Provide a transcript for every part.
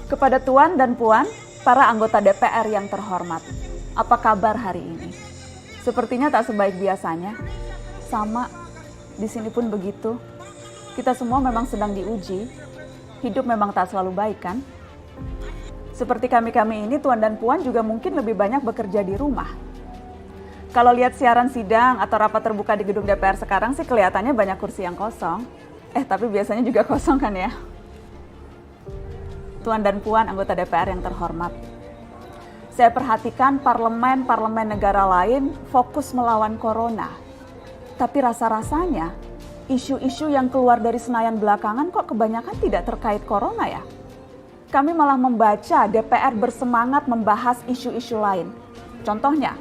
Kepada Tuan dan Puan, para anggota DPR yang terhormat, apa kabar hari ini? Sepertinya tak sebaik biasanya. Sama, di sini pun begitu. Kita semua memang sedang diuji. Hidup memang tak selalu baik, kan? Seperti kami-kami ini, Tuan dan Puan juga mungkin lebih banyak bekerja di rumah. Kalau lihat siaran sidang atau rapat terbuka di gedung DPR sekarang sih kelihatannya banyak kursi yang kosong. Tapi biasanya juga kosong kan ya? Tuan dan Puan anggota DPR yang terhormat. Saya perhatikan parlemen-parlemen negara lain fokus melawan corona. Tapi rasa-rasanya isu-isu yang keluar dari Senayan belakangan kok kebanyakan tidak terkait corona ya? Kami malah membaca DPR bersemangat membahas isu-isu lain. Contohnya,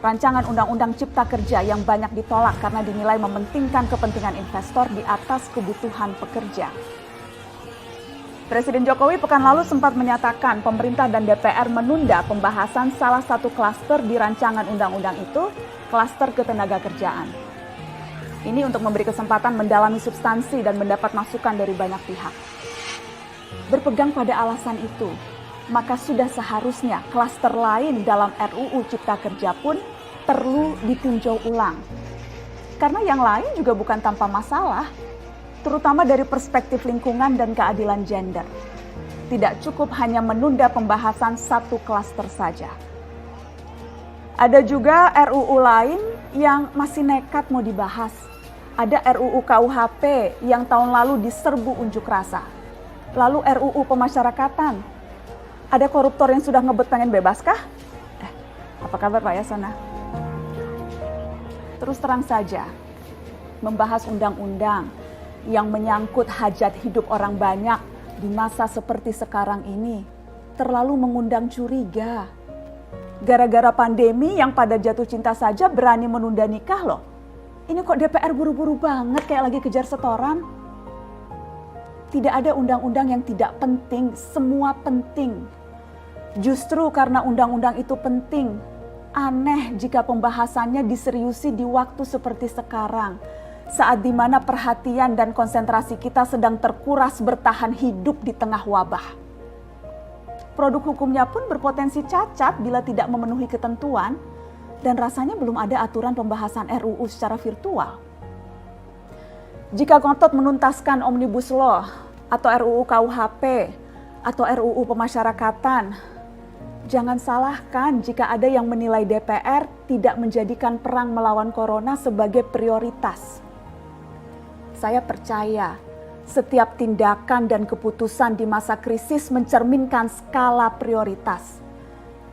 rancangan Undang-Undang Cipta Kerja yang banyak ditolak karena dinilai mementingkan kepentingan investor di atas kebutuhan pekerja. Presiden Jokowi pekan lalu sempat menyatakan pemerintah dan DPR menunda pembahasan salah satu klaster di rancangan undang-undang itu, klaster ketenagakerjaan. Ini untuk memberi kesempatan mendalami substansi dan mendapat masukan dari banyak pihak. Berpegang pada alasan itu, maka sudah seharusnya klaster lain dalam RUU Cipta Kerja pun perlu ditinjau ulang. Karena yang lain juga bukan tanpa masalah, terutama dari perspektif lingkungan dan keadilan gender. Tidak cukup hanya menunda pembahasan satu klaster saja. Ada juga RUU lain yang masih nekat mau dibahas. Ada RUU KUHP yang tahun lalu diserbu unjuk rasa. Lalu RUU pemasyarakatan. Ada koruptor yang sudah ngebet pengen bebas kah? Apa kabar Pak Yasona? Terus terang saja, membahas undang-undang yang menyangkut hajat hidup orang banyak di masa seperti sekarang ini terlalu mengundang curiga. Gara-gara pandemi yang pada jatuh cinta saja berani menunda nikah loh. Ini kok DPR buru-buru banget kayak lagi kejar setoran? Tidak ada undang-undang yang tidak penting, semua penting. Justru karena undang-undang itu penting, aneh jika pembahasannya diseriusi di waktu seperti sekarang. Saat dimana perhatian dan konsentrasi kita sedang terkuras bertahan hidup di tengah wabah. Produk hukumnya pun berpotensi cacat bila tidak memenuhi ketentuan dan rasanya belum ada aturan pembahasan RUU secara virtual. Jika ngotot menuntaskan Omnibus Law atau RUU KUHP atau RUU pemasyarakatan, jangan salahkan jika ada yang menilai DPR tidak menjadikan perang melawan corona sebagai prioritas. Saya percaya setiap tindakan dan keputusan di masa krisis mencerminkan skala prioritas.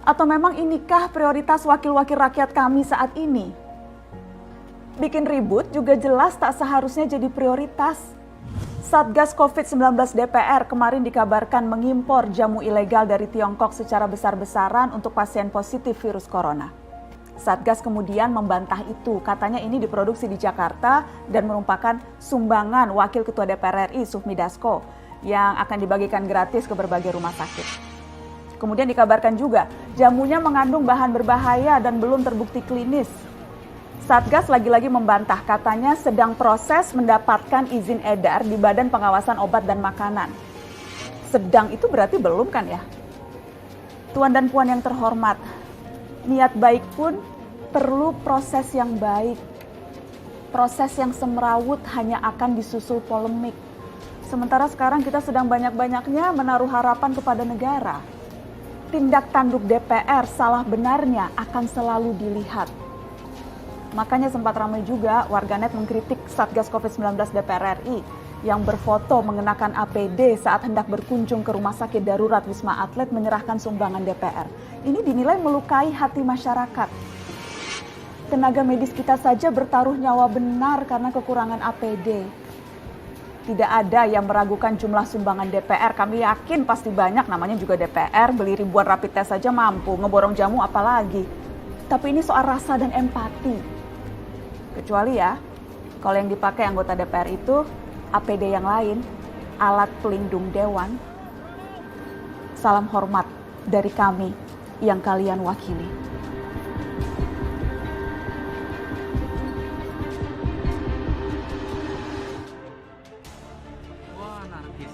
Atau memang inikah prioritas wakil-wakil rakyat kami saat ini? Bikin ribut juga jelas tak seharusnya jadi prioritas. Satgas COVID-19 DPR kemarin dikabarkan mengimpor jamu ilegal dari Tiongkok secara besar-besaran untuk pasien positif virus corona. Satgas kemudian membantah itu, katanya ini diproduksi di Jakarta dan merupakan sumbangan Wakil Ketua DPR RI Sufmi Dasko yang akan dibagikan gratis ke berbagai rumah sakit. Kemudian dikabarkan juga jamunya mengandung bahan berbahaya dan belum terbukti klinis. Satgas lagi-lagi membantah, katanya sedang proses mendapatkan izin edar di Badan Pengawasan Obat dan Makanan. Sedang itu berarti belum kan ya? Tuan dan Puan yang terhormat, niat baik pun perlu proses yang baik. Proses yang semrawut hanya akan disusul polemik. Sementara sekarang kita sedang banyak-banyaknya menaruh harapan kepada negara. Tindak tanduk DPR salah benarnya akan selalu dilihat. Makanya sempat ramai juga warganet mengkritik Satgas COVID-19 DPR RI yang berfoto mengenakan APD saat hendak berkunjung ke rumah sakit darurat Wisma Atlet menyerahkan sumbangan DPR. Ini dinilai melukai hati masyarakat. Tenaga medis kita saja bertaruh nyawa benar karena kekurangan APD. Tidak ada yang meragukan jumlah sumbangan DPR. Kami yakin pasti banyak, namanya juga DPR, beli ribuan rapid test saja mampu, ngeborong jamu apalagi. Tapi ini soal rasa dan empati. Kecuali ya, kalau yang dipakai anggota DPR itu APD yang lain, alat pelindung dewan. Salam hormat dari kami yang kalian wakili. Wah, narkis.